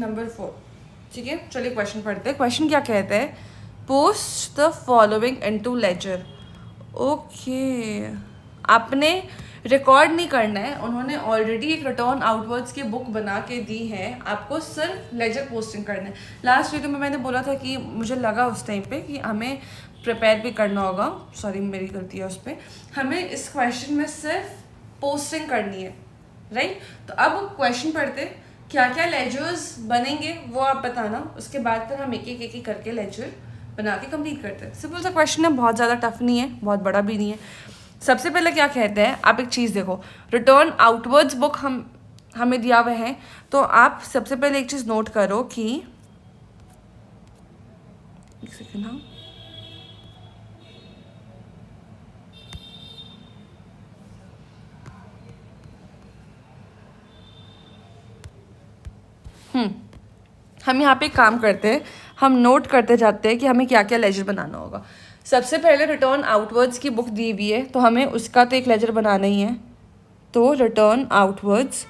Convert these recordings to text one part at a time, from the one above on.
Number 4, ठीक है। चलिए क्वेश्चन पढ़ते हैं। क्वेश्चन क्या कहते हैं, post the following into ledger. Okay, आपने रिकॉर्ड नहीं करना है, उन्होंने ऑलरेडी एक रिटर्न आउटवर्ड्स की बुक बना के दी है, आपको सिर्फ लेजर पोस्टिंग करना है। लास्ट वीडियो में मैंने बोला था कि मुझे लगा उस टाइम पे कि हमें प्रिपेयर भी करना होगा, सॉरी मेरी गलती है उस पर, हमें इस क्वेश्चन में सिर्फ पोस्टिंग करनी है, राइट। तो अब क्वेश्चन पढ़ते, क्या क्या लेजर्स बनेंगे वो आप बताना, उसके बाद फिर हम एक एक करके लेजर बना के कंप्लीट करते हैं। सिंपल सा क्वेश्चन है, बहुत ज़्यादा टफ नहीं है, बहुत बड़ा भी नहीं है। सबसे पहले क्या कहते हैं, आप एक चीज़ देखो, रिटर्न आउटवर्ड्स बुक हमें दिया हुआ है, तो आप सबसे पहले एक चीज़ नोट करो कि एक सेकेंड, हाँ, हम यहाँ पे एक काम करते हैं, हम नोट करते जाते हैं कि हमें क्या क्या लेजर बनाना होगा। सबसे पहले रिटर्न आउटवर्ड्स की बुक दी हुई है, तो हमें उसका तो एक लेजर बनाना ही है, तो रिटर्न आउटवर्ड्स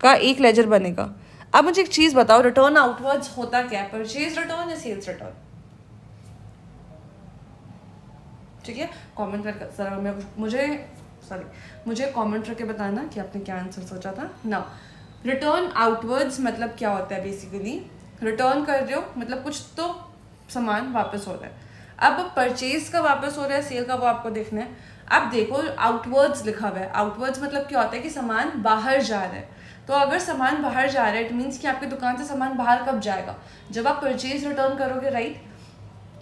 का एक लेजर बनेगा। अब मुझे एक चीज़ बताओ, रिटर्न आउटवर्ड्स होता क्या है, परचेज रिटर्न या सेल्स रिटर्न? ठीक है, कमेंट कर सर मुझे कमेंट करके बताना कि आपने क्या आंसर सोचा था ना। रिटर्न आउटवर्ड्स मतलब क्या होता है, बेसिकली रिटर्न कर रहे हो मतलब कुछ तो सामान वापस हो रहा है। अब परचेज का वापस हो रहा है, सेल का, वो आपको देखना है। अब देखो आउटवर्ड्स लिखा हुआ है, आउटवर्ड्स मतलब क्या होता है कि सामान बाहर जा रहा है। तो अगर सामान बाहर जा रहा है, इट मीन्स कि आपकी दुकान से सामान बाहर कब जाएगा, जब आप परचेज रिटर्न करोगे, राइट।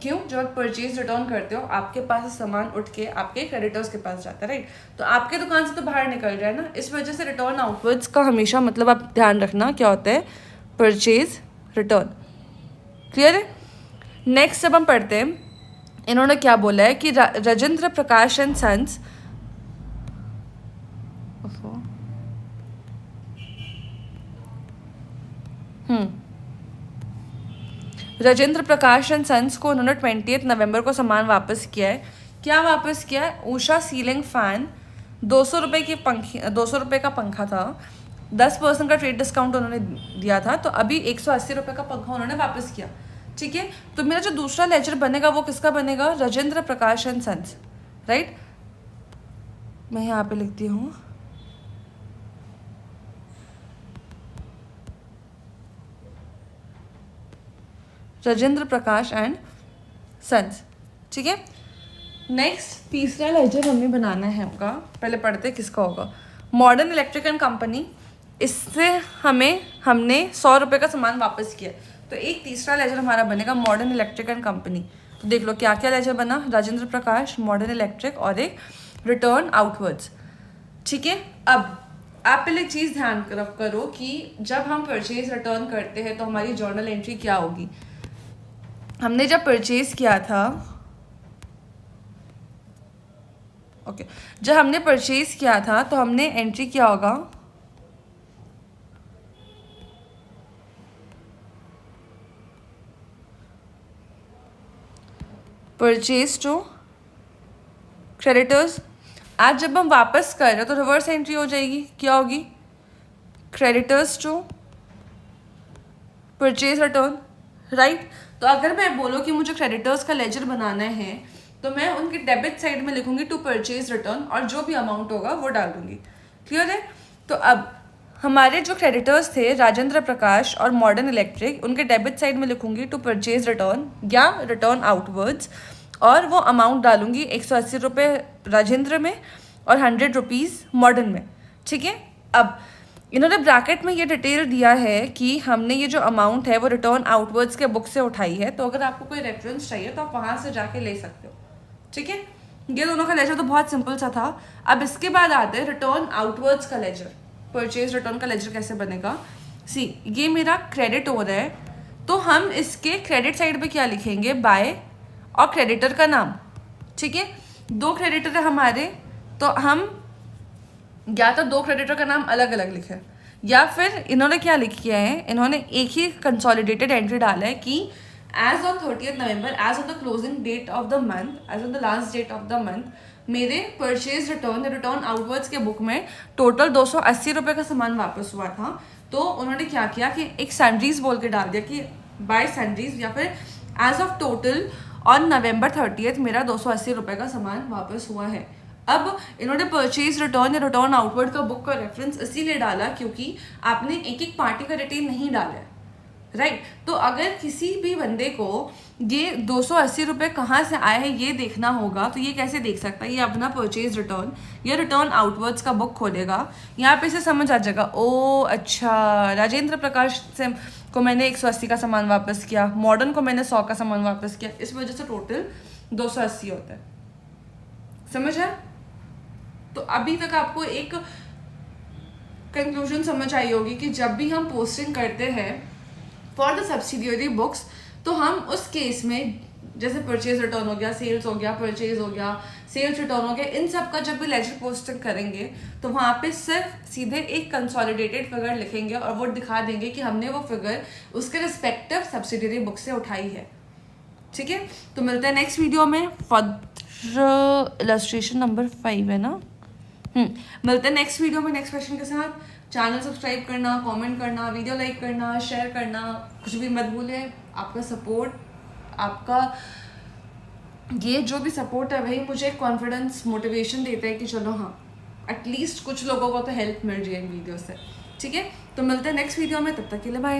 क्यों, जब आप परचेज रिटर्न करते हो, आपके पास से सामान उठ के आपके क्रेडिटर्स के पास जाता है, राइट। तो आपके दुकान से तो बाहर निकल रहा है ना, इस वजह से रिटर्न आउटवर्ड्स का हमेशा मतलब आप ध्यान रखना क्या होता है, परचेज रिटर्न। क्लियर है। नेक्स्ट जब हम पढ़ते हैं, इन्होंने क्या बोला है कि Rajendra Prakash and sons, Rajendra Prakash and sons को उन्होंने 20 नवंबर को सामान वापस किया है। क्या वापस किया है, उषा सीलिंग फैन 200 रुपये की 200 रुपये का पंखा था, 10% का ट्रेड डिस्काउंट उन्होंने दिया था, तो अभी 180 रुपये का पंखा उन्होंने वापस किया। ठीक है, तो मेरा जो दूसरा लेजर बनेगा वो किसका बनेगा, Rajendra Prakash and sons, right. मैं यहाँ पे लिखती हूँ, राजेंद्र प्रकाश एंड सन्स। ठीक है, नेक्स्ट तीसरा लेजर हमें बनाना है आपका, पहले पढ़ते किसका होगा, मॉडर्न इलेक्ट्रिक एंड कंपनी, इससे हमने 100 रुपये का सामान वापस किया, तो एक तीसरा लेजर हमारा बनेगा मॉडर्न इलेक्ट्रिक एंड कंपनी। तो देख लो क्या क्या लेजर बना, राजेंद्र प्रकाश, मॉडर्न इलेक्ट्रिक और एक रिटर्न आउटवर्ड्स। ठीक है, अब आप पहले चीज़ ध्यान करो कि जब हम परचेज रिटर्न करते हैं तो हमारी जर्नल एंट्री क्या होगी। हमने जब परचेज किया था, ओके, जब हमने परचेज किया था तो हमने एंट्री क्या होगा, परचेज टू क्रेडिटर्स। आज जब हम वापस कर रहे हैं तो रिवर्स एंट्री हो जाएगी, क्या होगी, creditors to purchase return, right. तो अगर मैं बोलूँ कि मुझे क्रेडिटर्स का लेजर बनाना है तो मैं उनकी डेबिट साइड में लिखूंगी टू परचेज रिटर्न और जो भी अमाउंट होगा वो डाल दूंगी। क्लियर है। तो अब हमारे जो क्रेडिटर्स थे राजेंद्र प्रकाश और मॉडर्न इलेक्ट्रिक, उनके डेबिट साइड में लिखूंगी टू परचेज रिटर्न या रिटर्न आउटवर्ड्स, और वो अमाउंट डालूंगी 180 रुपये राजेंद्र में और 100 रुपीज़ मॉडर्न में। ठीक है, अब इन्होंने ब्रैकेट में ये डिटेल दिया है कि हमने ये जो अमाउंट है वो रिटर्न आउटवर्ड्स के बुक से उठाई है, तो अगर आपको कोई रेफरेंस चाहिए तो आप वहाँ से जाके ले सकते हो। ठीक है, ये दोनों का लेजर तो बहुत सिंपल सा था। अब इसके बाद आते हैं रिटर्न आउटवर्ड्स का लेजर, परचेज रिटर्न का लेजर कैसे बनेगा। सी, ये मेरा क्रेडिट हो रहा है, तो हम इसके क्रेडिट साइड पे क्या लिखेंगे, बाय और क्रेडिटर का नाम। ठीक है, दो क्रेडिटर है हमारे, तो हम या तो दो क्रेडिटर का नाम अलग अलग लिखे, या फिर इन्होंने क्या लिख किया है, इन्होंने एक ही कंसोलिडेटेड एंट्री डाला है कि as on 30 November, as on the closing date of the month, as on the last date of the month, मेरे परचेज रिटर्न आउटवर्ड्स के बुक में टोटल 280 रुपये का सामान वापस हुआ था। तो उन्होंने क्या किया कि एक सैंडरीज बोल के डाल दिया कि बाय सैंडरीज, या फिर as of total on November 30 मेरा 280 रुपये का सामान वापस हुआ है। अब इन्होंने परचेज रिटर्न या रिटर्न आउटवर्ड का बुक का रेफरेंस इसीलिए डाला क्योंकि आपने एक एक पार्टी का डिटेल नहीं डाला है, राइट। तो अगर किसी भी बंदे को ये 280 रुपये कहाँ से आए हैं ये देखना होगा, तो ये कैसे देख सकता है? ये अपना परचेज रिटर्न या रिटर्न आउटवर्ड्स का बुक खोलेगा, यहाँ पे से समझ आ जाएगा, ओ अच्छा राजेंद्र प्रकाश से को मैंने 180 का सामान वापस किया, मॉडर्न को मैंने 100 का सामान वापस किया, इस वजह से टोटल 280 होता है। समझ है? तो अभी तक आपको एक कंक्लूजन समझ आई होगी कि जब भी हम पोस्टिंग करते हैं फॉर द सब्सिडियरी बुक्स, तो हम उस केस में जैसे परचेज रिटर्न हो गया, सेल्स हो गया, परचेज हो गया, सेल्स रिटर्न हो गया, इन सब का जब भी लेजर पोस्टिंग करेंगे तो वहाँ पे सिर्फ सीधे एक कंसोलिडेटेड फिगर लिखेंगे और वो दिखा देंगे कि हमने वो फिगर उसके रिस्पेक्टिव सब्सिडियरी बुक से उठाई है। ठीक है, तो मिलते हैं नेक्स्ट वीडियो में। फर्दर इलस्ट्रेशन नंबर 5 है ना। मिलते हैं नेक्स्ट वीडियो में नेक्स्ट क्वेश्चन के साथ। चैनल सब्सक्राइब करना, कमेंट करना, वीडियो लाइक करना, शेयर करना कुछ भी मत भूलें। आपका सपोर्ट, आपका ये जो भी सपोर्ट है वही मुझे कॉन्फिडेंस, मोटिवेशन देता है कि चलो हाँ एटलीस्ट कुछ लोगों को तो हेल्प मिल रही है इन वीडियो से। ठीक है, तो मिलते हैं नेक्स्ट वीडियो में, तब तक के लिए बाय।